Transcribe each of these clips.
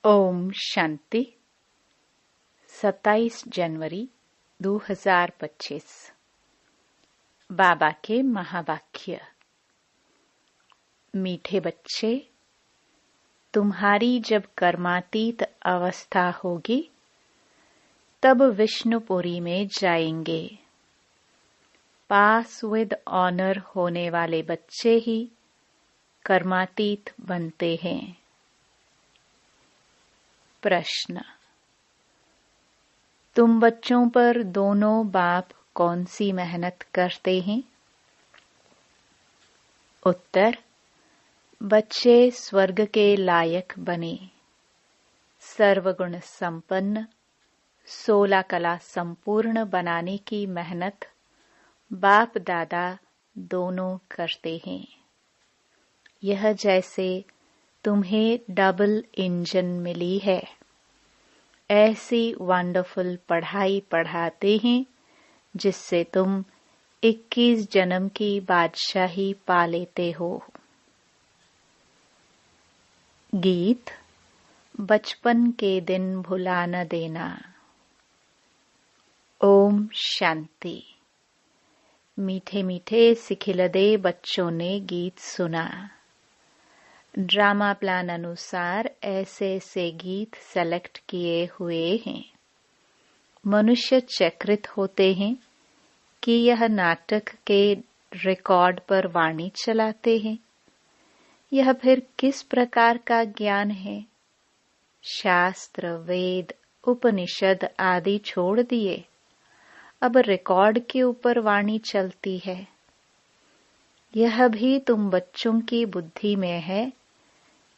ओम शांति। 27 जनवरी 2025। बाबा के महावाक्य। मीठे बच्चे, तुम्हारी जब कर्मातीत अवस्था होगी तब विष्णुपुरी में जाएंगे। पास विद ऑनर होने वाले बच्चे ही कर्मातीत बनते हैं। प्रश्न। तुम बच्चों पर दोनों बाप कौन सी मेहनत करते हैं? उत्तर। बच्चे स्वर्ग के लायक बने, सर्वगुण संपन्न, 16 कला संपूर्ण बनाने की मेहनत बाप दादा दोनों करते हैं। यह जैसे तुम्हें डबल इंजन मिली है, ऐसी वंडरफुल पढ़ाई पढ़ाते हैं जिससे तुम 21 जन्म की बादशाही पा लेते हो। गीत। बचपन के दिन भुला न देना। ओम शांति। मीठे मीठे सिखिलदे बच्चों ने गीत सुना। ड्रामा प्लान अनुसार ऐसे ऐसे गीत सेलेक्ट किए हुए हैं। मनुष्य चक्रित होते हैं कि यह नाटक के रिकॉर्ड पर वाणी चलाते हैं। यह फिर किस प्रकार का ज्ञान है? शास्त्र, वेद, उपनिषद आदि छोड़ दिए, अब रिकॉर्ड के ऊपर वाणी चलती है। यह भी तुम बच्चों की बुद्धि में है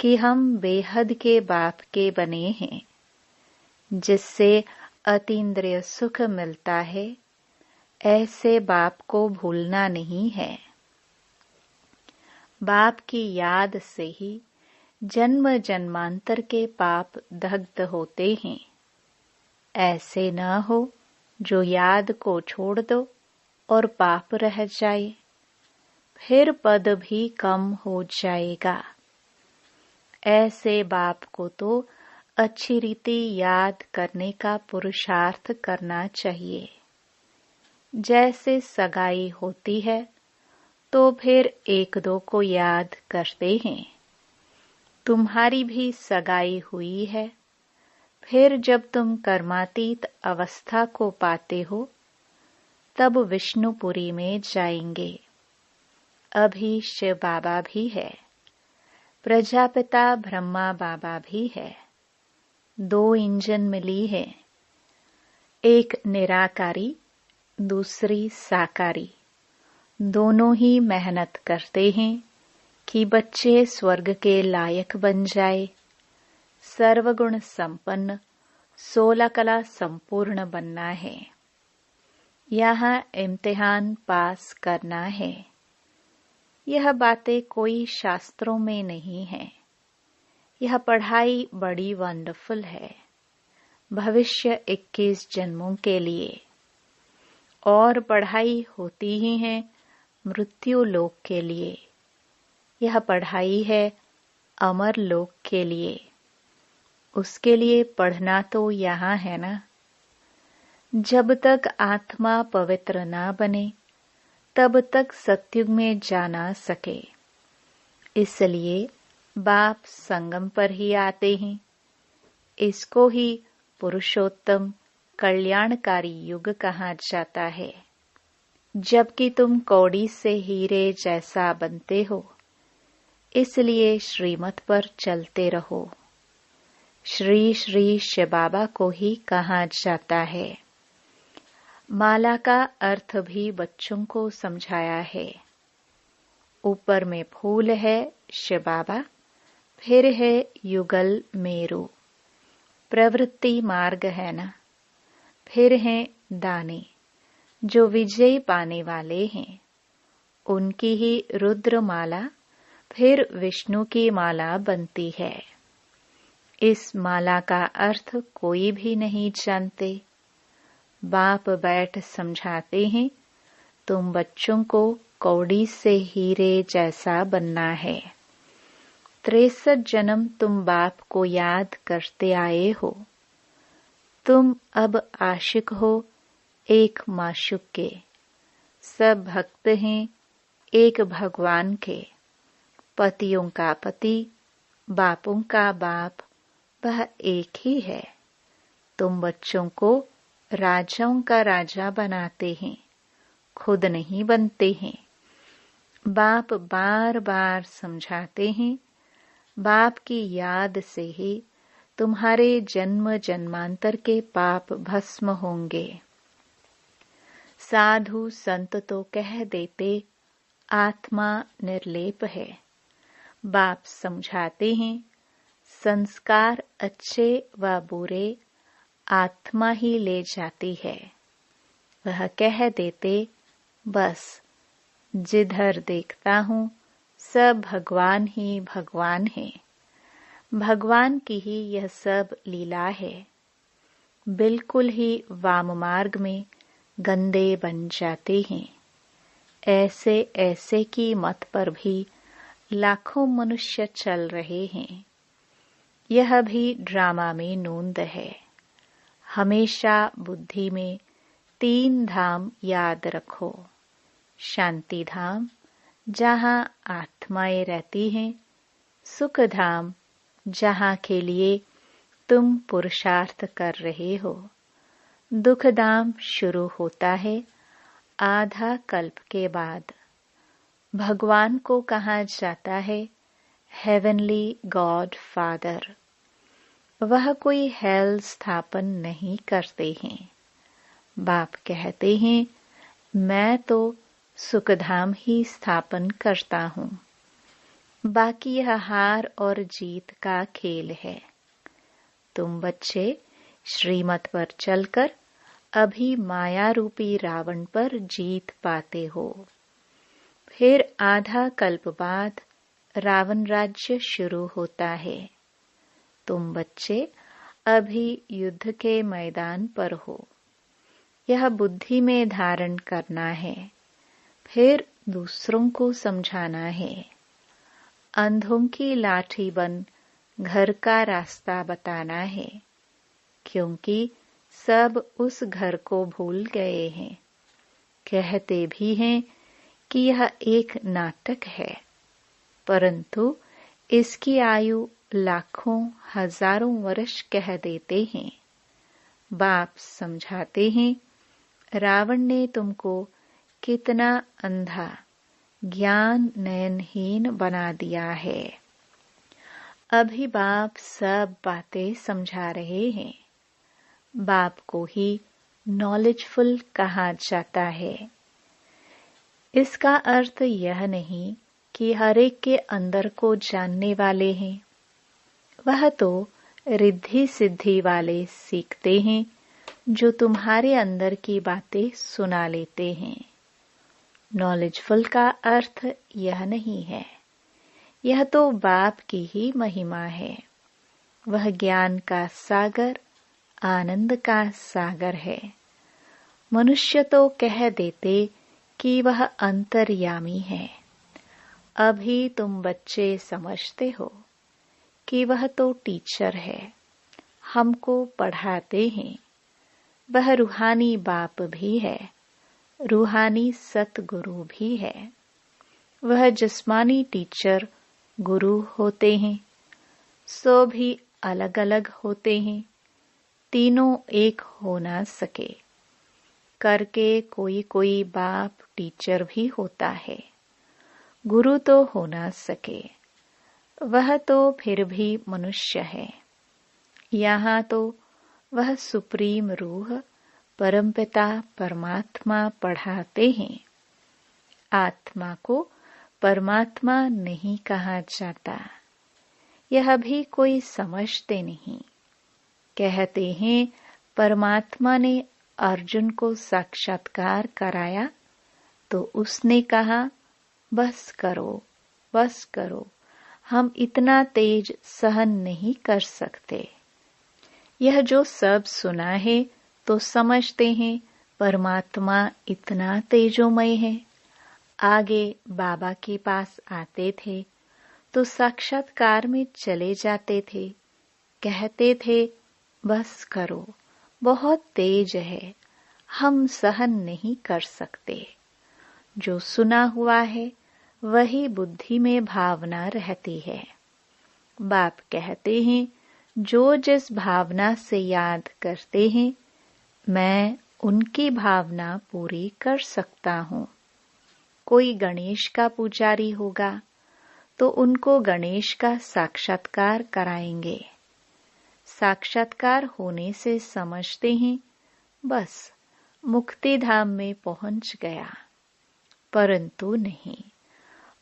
कि हम बेहद के बाप के बने हैं, जिससे अतीन्द्रिय सुख मिलता है। ऐसे बाप को भूलना नहीं है। बाप की याद से ही जन्म जन्मांतर के पाप दग्ध होते हैं। ऐसे न हो जो याद को छोड़ दो और पाप रह जाए, फिर पद भी कम हो जाएगा। ऐसे बाप को तो अच्छी रीति याद करने का पुरुषार्थ करना चाहिए। जैसे सगाई होती है तो फिर एक दो को याद करते हैं। तुम्हारी भी सगाई हुई है। फिर जब तुम कर्मातीत अवस्था को पाते हो तब विष्णुपुरी में जाएंगे। अभी शिव बाबा भी है, प्रजापिता ब्रह्मा बाबा भी है। 2 इंजन मिली है, एक निराकारी, दूसरी साकारी। दोनों ही मेहनत करते हैं कि बच्चे स्वर्ग के लायक बन जाए। सर्वगुण संपन्न, 16 कला संपूर्ण बनना है। यहाँ इम्तिहान पास करना है। यह बातें कोई शास्त्रों में नहीं है। यह पढ़ाई बड़ी वंडरफुल है, भविष्य 21 जन्मों के लिए। और पढ़ाई होती ही है मृत्यु लोक के लिए। यह पढ़ाई है अमर लोक के लिए। उसके लिए पढ़ना तो यहाँ है ना। जब तक आत्मा पवित्र ना बने तब तक सत्युग में जा ना सके। इसलिए बाप संगम पर ही आते हैं। इसको ही पुरुषोत्तम कल्याणकारी युग कहा जाता है। जबकि तुम कौड़ी से हीरे जैसा बनते हो, इसलिए श्रीमत पर चलते रहो। श्री श्री शिव बाबा को ही कहा जाता है। माला का अर्थ भी बच्चों को समझाया है। ऊपर में फूल है शिव बाबा, फिर है युगल मेरू, प्रवृत्ति मार्ग है ना। फिर हैं दाने जो विजय पाने वाले हैं। उनकी ही रुद्र माला फिर विष्णु की माला बनती है। इस माला का अर्थ कोई भी नहीं जानते। बाप बैठ समझाते हैं, तुम बच्चों को कौड़ी से हीरे जैसा बनना है। 63 जन्म तुम बाप को याद करते आए हो। तुम अब आशिक हो एक माशूक के। सब भक्त हैं एक भगवान के। पतियों का पति, बापों का बाप, वह एक ही है। तुम बच्चों को राजाओं का राजा बनाते हैं, खुद नहीं बनते हैं। बाप बार बार समझाते हैं, बाप की याद से ही तुम्हारे जन्म जन्मांतर के पाप भस्म होंगे। साधु संत तो कह देते आत्मा निर्लेप है। बाप समझाते हैं, संस्कार अच्छे व बुरे आत्मा ही ले जाती है। वह कह देते, बस जिधर देखता हूँ सब भगवान ही भगवान है। भगवान की ही यह सब लीला है। बिल्कुल ही वाम मार्ग में गंदे बन जाते हैं। ऐसे ऐसे की मत पर भी लाखों मनुष्य चल रहे हैं। यह भी ड्रामा में नोंद है। हमेशा बुद्धि में 3 धाम याद रखो। शांति धाम जहाँ आत्माएं रहती हैं, सुख धाम जहाँ के लिए तुम पुरुषार्थ कर रहे हो, दुख धाम शुरू होता है आधा कल्प के बाद। भगवान को कहा जाता है हेवनली गॉड फादर। वह कोई हेल स्थापन नहीं करते हैं। बाप कहते हैं, मैं तो सुखधाम ही स्थापन करता हूँ। बाकी यह हार और जीत का खेल है। तुम बच्चे श्रीमत पर चलकर अभी माया रूपी रावण पर जीत पाते हो। फिर आधा कल्प बाद रावण राज्य शुरू होता है। तुम बच्चे अभी युद्ध के मैदान पर हो। यह बुद्धि में धारण करना है, फिर दूसरों को समझाना है। अंधों की लाठी बन घर का रास्ता बताना है, क्योंकि सब उस घर को भूल गए हैं। कहते भी हैं कि यह एक नाटक है, परंतु इसकी आयु लाखों हजारों वर्ष कह देते हैं। बाप समझाते हैं, रावण ने तुमको कितना अंधा ज्ञान नयनहीन बना दिया है। अभी बाप सब बातें समझा रहे हैं। बाप को ही नॉलेजफुल कहा जाता है। इसका अर्थ यह नहीं कि हर एक के अंदर को जानने वाले हैं। वह तो रिद्धि सिद्धि वाले सीखते हैं, जो तुम्हारे अंदर की बातें सुना लेते हैं। नॉलेजफुल का अर्थ यह नहीं है। यह तो बाप की ही महिमा है। वह ज्ञान का सागर, आनंद का सागर है। मनुष्य तो कह देते कि वह अंतर्यामी है। अभी तुम बच्चे समझते हो कि वह तो टीचर है, हमको पढ़ाते हैं। वह रूहानी बाप भी है, रूहानी सतगुरु भी है। वह जिस्मानी टीचर गुरु होते हैं, सो भी अलग अलग होते हैं। तीनों एक हो ना सके। करके कोई कोई बाप टीचर भी होता है, गुरु तो हो ना सके। वह तो फिर भी मनुष्य है। यहाँ तो वह सुप्रीम रूह परमपिता परमात्मा पढ़ाते हैं। आत्मा को परमात्मा नहीं कहा जाता। यह भी कोई समझते नहीं। कहते हैं परमात्मा ने अर्जुन को साक्षात्कार कराया तो उसने कहा, बस करो, बस करो, हम इतना तेज सहन नहीं कर सकते। यह जो सब सुना है तो समझते हैं परमात्मा इतना तेजोमय है। आगे बाबा के पास आते थे तो साक्षात्कार में चले जाते थे, कहते थे बस करो, बहुत तेज है, हम सहन नहीं कर सकते। जो सुना हुआ है वही बुद्धि में भावना रहती है। बाप कहते हैं जो जिस भावना से याद करते हैं मैं उनकी भावना पूरी कर सकता हूँ। कोई गणेश का पुजारी होगा तो उनको गणेश का साक्षात्कार कराएंगे। साक्षात्कार होने से समझते हैं बस मुक्ति धाम में पहुंच गया, परंतु नहीं,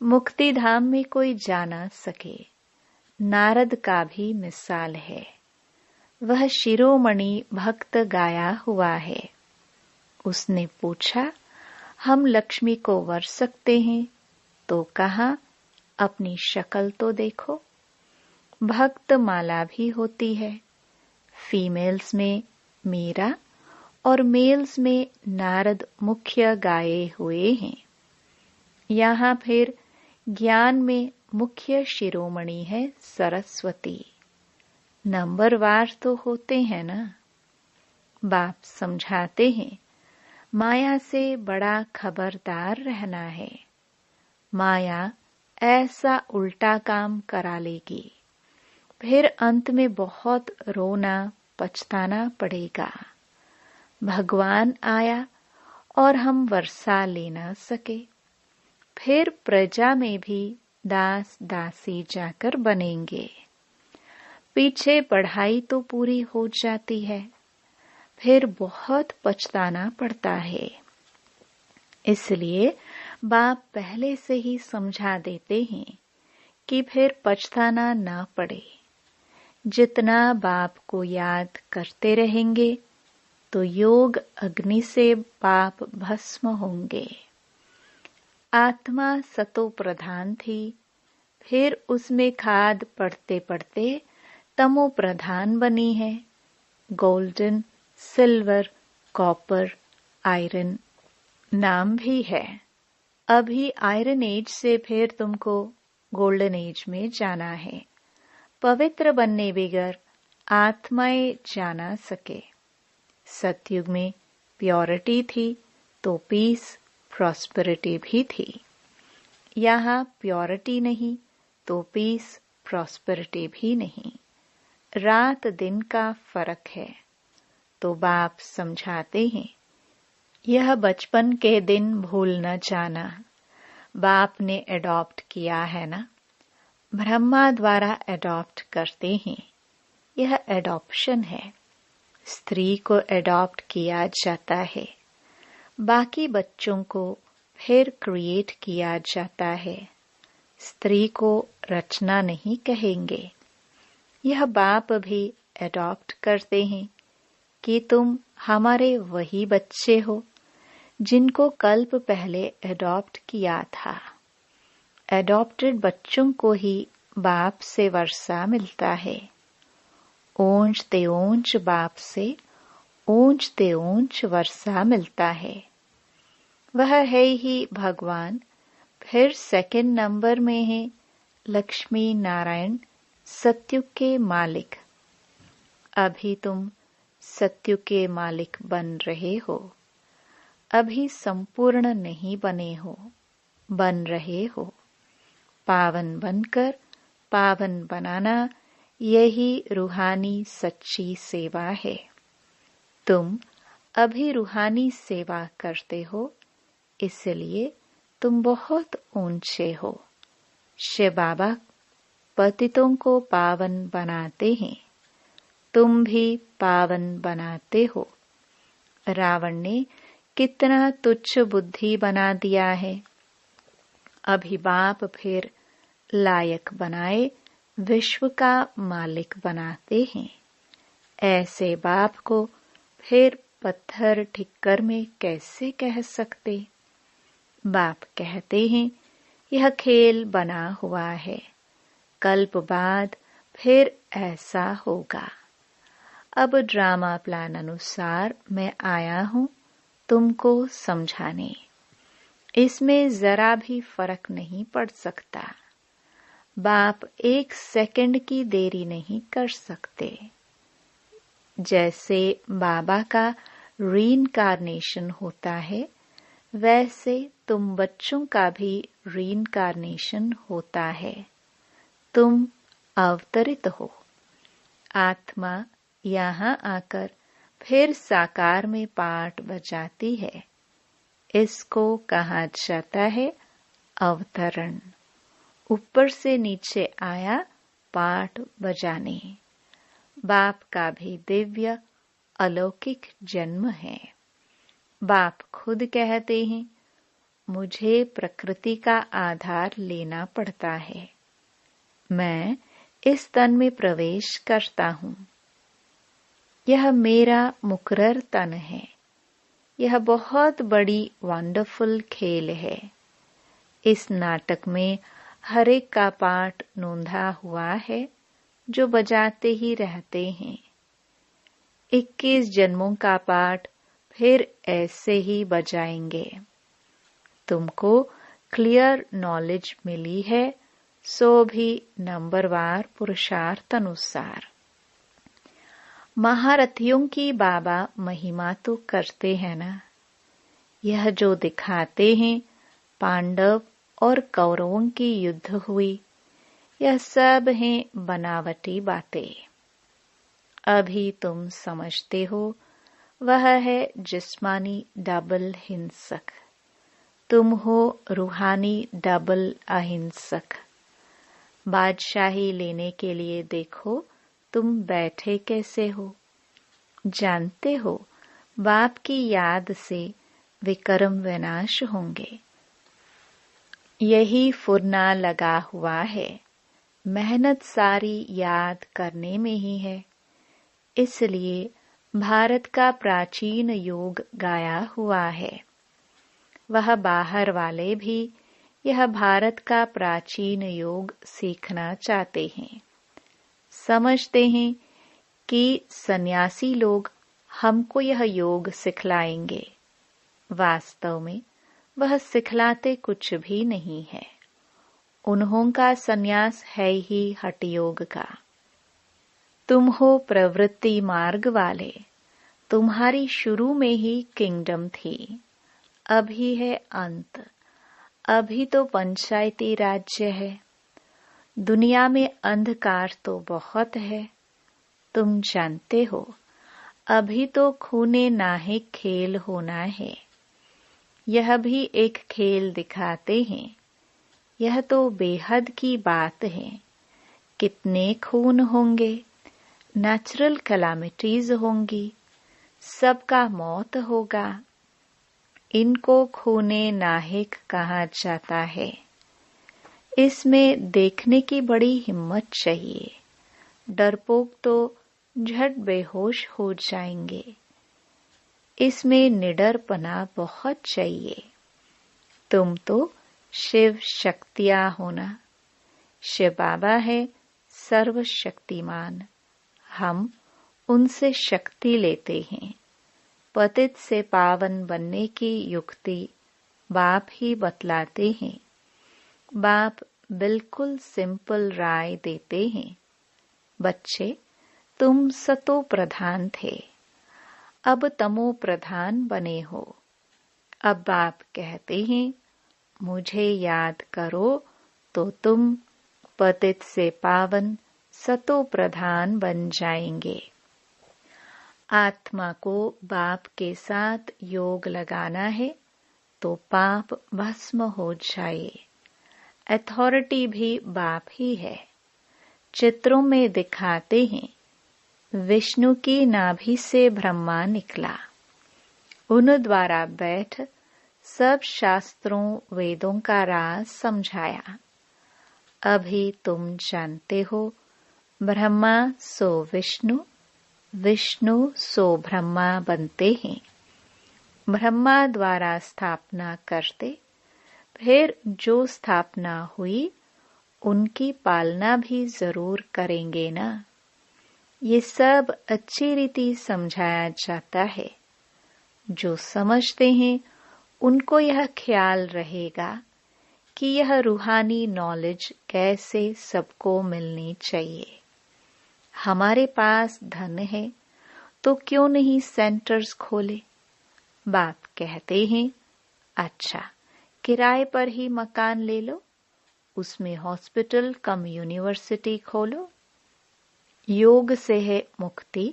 मुक्ति धाम में कोई जा न सके। नारद का भी मिसाल है, वह शिरोमणि भक्त गाया हुआ है। उसने पूछा हम लक्ष्मी को वर सकते हैं? तो कहा अपनी शक्ल तो देखो। भक्त माला भी होती है, फीमेल्स में मीरा और मेल्स में नारद मुख्य गाए हुए हैं। यहाँ फिर ज्ञान में मुख्य शिरोमणि है सरस्वती। नंबरवार तो होते हैं ना। बाप समझाते हैं माया से बड़ा खबरदार रहना है। माया ऐसा उल्टा काम करा लेगी, फिर अंत में बहुत रोना पछताना पड़ेगा। भगवान आया और हम वर्षा ले न सके, फिर प्रजा में भी दास दासी जाकर बनेंगे। पीछे पढ़ाई तो पूरी हो जाती है, फिर बहुत पछताना पड़ता है। इसलिए बाप पहले से ही समझा देते हैं कि फिर पछताना ना पड़े। जितना बाप को याद करते रहेंगे तो योग अग्नि से पाप भस्म होंगे। आत्मा सतो प्रधान थी, फिर उसमें खाद पड़ते पड़ते तमो प्रधान बनी है। गोल्डन, सिल्वर, कॉपर, आयरन नाम भी है। अभी आयरन एज से फिर तुमको गोल्डन एज में जाना है। पवित्र बनने बगैर आत्माएं जाना सके। सतयुग में प्योरिटी थी तो पीस, प्रॉस्पेरिटी भी थी। यहाँ प्योरिटी नहीं तो पीस, प्रॉस्पेरिटी भी नहीं। रात दिन का फर्क है। तो बाप समझाते हैं यह बचपन के दिन भूल न जाना। बाप ने एडॉप्ट किया है ना, ब्रह्मा द्वारा एडॉप्ट करते हैं। यह एडॉप्शन है। स्त्री को एडॉप्ट किया जाता है, बाकी बच्चों को फिर क्रिएट किया जाता है। स्त्री को रचना नहीं कहेंगे। यह बाप भी एडॉप्ट करते हैं कि तुम हमारे वही बच्चे हो जिनको कल्प पहले एडॉप्ट किया था। एडॉप्टेड बच्चों को ही बाप से वर्षा मिलता है। ऊंच ते ऊंच बाप से ऊंच ते ऊंच वर्षा मिलता है। वह है ही भगवान। फिर सेकंड नंबर में है लक्ष्मी नारायण, सत्युग के मालिक। अभी तुम सत्युग के मालिक बन रहे हो। अभी संपूर्ण नहीं बने हो, बन रहे हो। पावन बनकर पावन बनाना यही रूहानी सच्ची सेवा है। तुम अभी रूहानी सेवा करते हो, इसलिए तुम बहुत ऊंचे हो। शिव बाबा पतितों को पावन बनाते हैं, तुम भी पावन बनाते हो। रावण ने कितना तुच्छ बुद्धि बना दिया है। अभी बाप फिर लायक बनाए विश्व का मालिक बनाते हैं। ऐसे बाप को फिर पत्थर ठिक्कर में कैसे कह सकते? बाप कहते हैं यह खेल बना हुआ है, कल्प बाद फिर ऐसा होगा। अब ड्रामा प्लान अनुसार मैं आया हूं तुमको समझाने। इसमें जरा भी फर्क नहीं पड़ सकता। बाप 1 सेकंड की देरी नहीं कर सकते। जैसे बाबा का रीइंकार्नेशन होता है, वैसे तुम बच्चों का भी रीइंकार्नेशन होता है। तुम अवतरित हो। आत्मा यहाँ आकर फिर साकार में पाठ बजाती है। इसको कहा जाता है अवतरण। ऊपर से नीचे आया पाठ बजाने। बाप का भी दिव्य अलौकिक जन्म है। बाप खुद कहते हैं, मुझे प्रकृति का आधार लेना पड़ता है। मैं इस तन में प्रवेश करता हूँ। यह मेरा मुकर्रर तन है। यह बहुत बड़ी वंडरफुल खेल है। इस नाटक में हर एक का पाठ नोंधा हुआ है, जो बजाते ही रहते हैं। 21 जन्मों का पाठ फिर ऐसे ही बजाएंगे। तुमको क्लियर नॉलेज मिली है, सो भी नंबरवार पुरुषार्थ अनुसार। महारथियों की बाबा महिमा तो करते हैं ना। यह जो दिखाते हैं पांडव और कौरवों की युद्ध हुई, यह सब हैं बनावटी बातें। अभी तुम समझते हो वह है जिस्मानी डबल हिंसक। तुम हो रूहानी डबल अहिंसक। बादशाही लेने के लिए देखो तुम बैठे कैसे हो। जानते हो बाप की याद से विकर्म विनाश होंगे। यही फुरना लगा हुआ है। मेहनत सारी याद करने में ही है। इसलिए भारत का प्राचीन योग गाया हुआ है। वह बाहर वाले भी यह भारत का प्राचीन योग सीखना चाहते हैं। समझते हैं कि सन्यासी लोग हमको यह योग सिखलाएंगे। वास्तव में वह सिखलाते कुछ भी नहीं है। उन्हों का सन्यास है ही हठ योग का। तुम हो प्रवृत्ति मार्ग वाले। तुम्हारी शुरू में ही किंगडम थी। अभी है अंत। अभी तो पंचायती राज्य है। दुनिया में अंधकार तो बहुत है। तुम जानते हो अभी तो खूने नाहिक खेल होना है। यह भी एक खेल दिखाते हैं। यह तो बेहद की बात है। कितने खून होंगे, नेचुरल कैलामिटीज होंगी, सबका मौत होगा। इनको खूने नाहिक कहा जाता है। इसमें देखने की बड़ी हिम्मत चाहिए। डरपोक तो झट बेहोश हो जाएंगे। इसमें निडरपना बहुत चाहिए। तुम तो शिव शक्तियां होना। शिव बाबा है सर्वशक्तिमान। हम उनसे शक्ति लेते हैं। पतित से पावन बनने की युक्ति बाप ही बतलाते हैं। बाप बिल्कुल सिंपल राय देते हैं। बच्चे, तुम सतो प्रधान थे, अब तमो प्रधान बने हो। अब बाप कहते हैं, मुझे याद करो तो तुम पतित से पावन सतो प्रधान बन जाएंगे। आत्मा को बाप के साथ योग लगाना है तो पाप भस्म हो जाए। अथॉरिटी भी बाप ही है। चित्रों में दिखाते हैं विष्णु की नाभि से ब्रह्मा निकला। उन द्वारा बैठ सब शास्त्रों वेदों का राज समझाया। अभी तुम जानते हो ब्रह्मा सो विष्णु, विष्णु सो ब्रह्मा बनते हैं। ब्रह्मा द्वारा स्थापना करते, फिर जो स्थापना हुई उनकी पालना भी जरूर करेंगे ना। ये सब अच्छी रीति समझाया जाता है। जो समझते हैं उनको यह ख्याल रहेगा कि यह रूहानी नॉलेज कैसे सबको मिलनी चाहिए। हमारे पास धन है तो क्यों नहीं सेंटर्स खोले। बाप कहते हैं, अच्छा किराए पर ही मकान ले लो, उसमें हॉस्पिटल कम यूनिवर्सिटी खोलो। योग से है मुक्ति,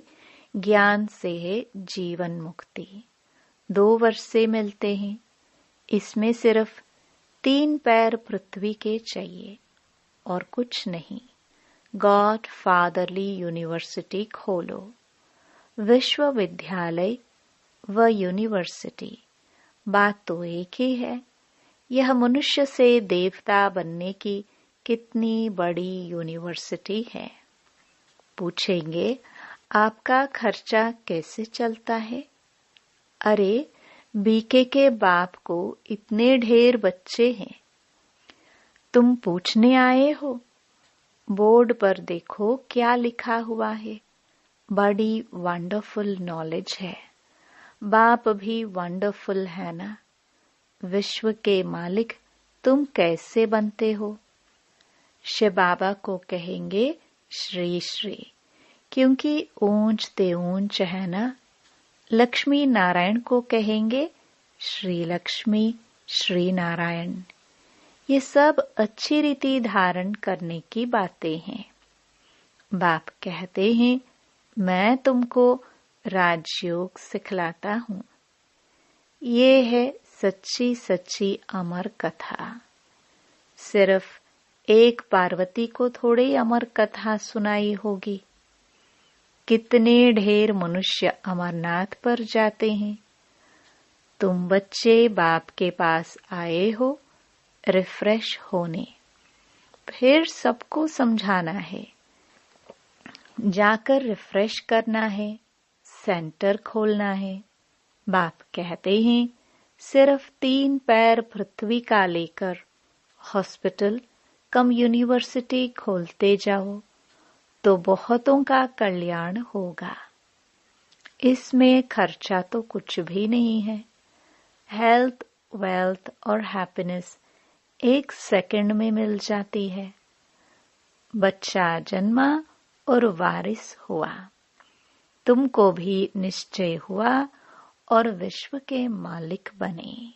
ज्ञान से है जीवन मुक्ति। 2 वर्ष से मिलते हैं। इसमें सिर्फ 3 पैर पृथ्वी के चाहिए और कुछ नहीं। गॉड फादरली यूनिवर्सिटी खोलो। विश्वविद्यालय व यूनिवर्सिटी बात तो एक ही है। यह मनुष्य से देवता बनने की कितनी बड़ी यूनिवर्सिटी है। पूछेंगे, आपका खर्चा कैसे चलता है? अरे, बीके के बाप को इतने ढेर बच्चे हैं, तुम पूछने आए हो? बोर्ड पर देखो क्या लिखा हुआ है। बड़ी वंडरफुल नॉलेज है। बाप भी वंडरफुल है ना। विश्व के मालिक तुम कैसे बनते हो? शिव बाबा को कहेंगे श्री श्री, क्योंकि ऊंच ते ऊंच है ना। लक्ष्मी नारायण को कहेंगे श्री लक्ष्मी श्री नारायण। ये सब अच्छी रीति धारण करने की बातें हैं। बाप कहते हैं, मैं तुमको राजयोग सिखलाता हूँ। ये है सच्ची सच्ची अमर कथा। सिर्फ एक पार्वती को थोड़ी अमर कथा सुनाई होगी। कितने ढेर मनुष्य अमरनाथ पर जाते हैं। तुम बच्चे बाप के पास आए हो रिफ्रेश होने, फिर सबको समझाना है, जाकर रिफ्रेश करना है, सेंटर खोलना है। बाप कहते हैं, सिर्फ 3 पैर पृथ्वी का लेकर हॉस्पिटल कम यूनिवर्सिटी खोलते जाओ तो बहुतों का कल्याण होगा। इसमें खर्चा तो कुछ भी नहीं है। हेल्थ, वेल्थ और हैप्पीनेस 1 सेकंड में मिल जाती है। बच्चा जन्मा और वारिस हुआ। तुमको भी निश्चय हुआ और विश्व के मालिक बने।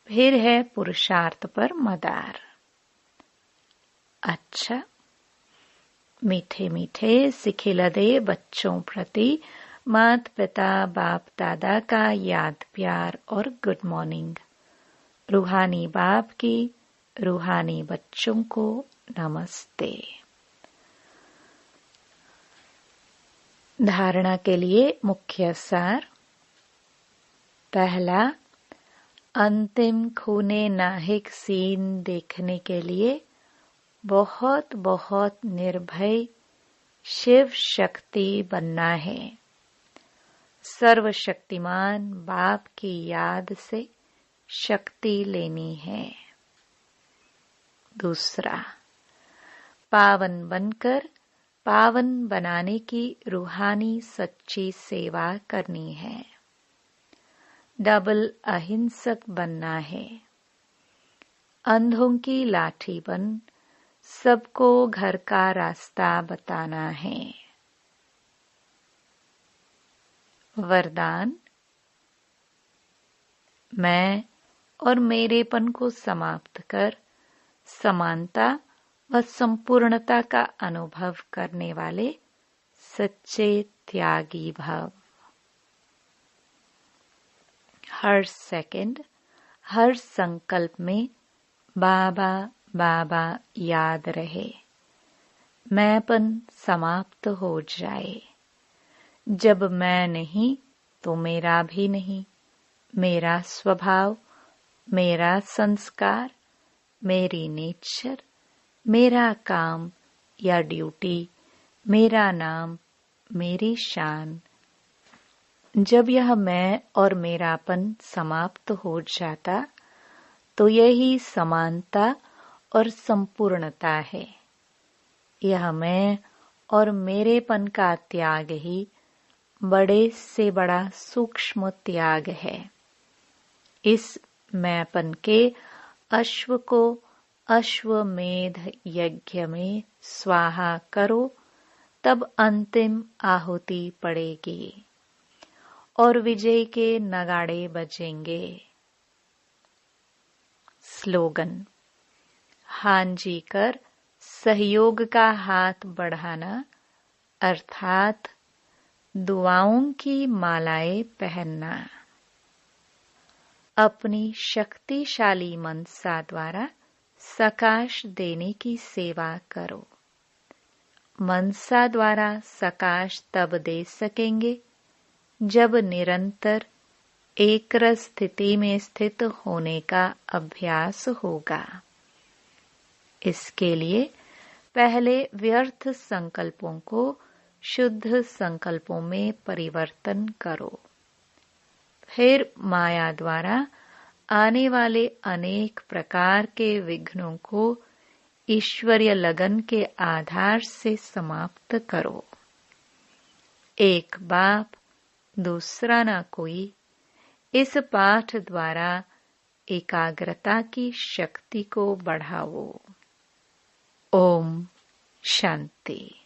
फिर है पुरुषार्थ पर मदार। अच्छा, मीठे मीठे सिखिलदे बच्चों प्रति माता पिता बाप दादा का याद प्यार और गुड मॉर्निंग। रूहानी बाप की रूहानी बच्चों को नमस्ते। धारणा के लिए मुख्य सार। पहला, अंतिम खूने नाहिक सीन देखने के लिए बहुत बहुत निर्भय शिव शक्ति बनना है। सर्वशक्तिमान बाप की याद से शक्ति लेनी है। दूसरा, पावन बनकर पावन बनाने की रूहानी सच्ची सेवा करनी है। डबल अहिंसक बनना है। अंधों की लाठी बन सबको घर का रास्ता बताना है। वरदान, मैं और मेरेपन को समाप्त कर समानता व संपूर्णता का अनुभव करने वाले सच्चे त्यागी भव। हर सेकंड, हर संकल्प में बाबा बाबा याद रहे। मैंपन समाप्त हो जाए। जब मैं नहीं तो मेरा भी नहीं। मेरा स्वभाव, मेरा संस्कार, मेरी नेचर, मेरा काम या ड्यूटी, मेरा नाम, मेरी शान। जब यह मैं और मेरापन समाप्त हो जाता तो यही समानता और संपूर्णता है। यह मैं और मेरेपन का त्याग ही बड़े से बड़ा सूक्ष्म त्याग है। इस मैंपन के अश्व को अश्वमेध यज्ञ में स्वाहा करो, तब अंतिम आहुति पड़ेगी और विजय के नगाड़े बजेंगे। स्लोगन। हांजी कर सहयोग का हाथ बढ़ाना, अर्थात दुआओं की मालाएं पहनना। अपनी शक्तिशाली मनसा द्वारा सकाश देने की सेवा करो। मनसा द्वारा सकाश तब दे सकेंगे जब निरंतर एकरस स्थिति में स्थित होने का अभ्यास होगा। इसके लिए पहले व्यर्थ संकल्पों को शुद्ध संकल्पों में परिवर्तन करो। फिर माया द्वारा आने वाले अनेक प्रकार के विघ्नों को ईश्वरीय लगन के आधार से समाप्त करो। एक बाप दूसरा न कोई, इस पाठ द्वारा एकाग्रता की शक्ति को बढ़ाओ। ओम शांति।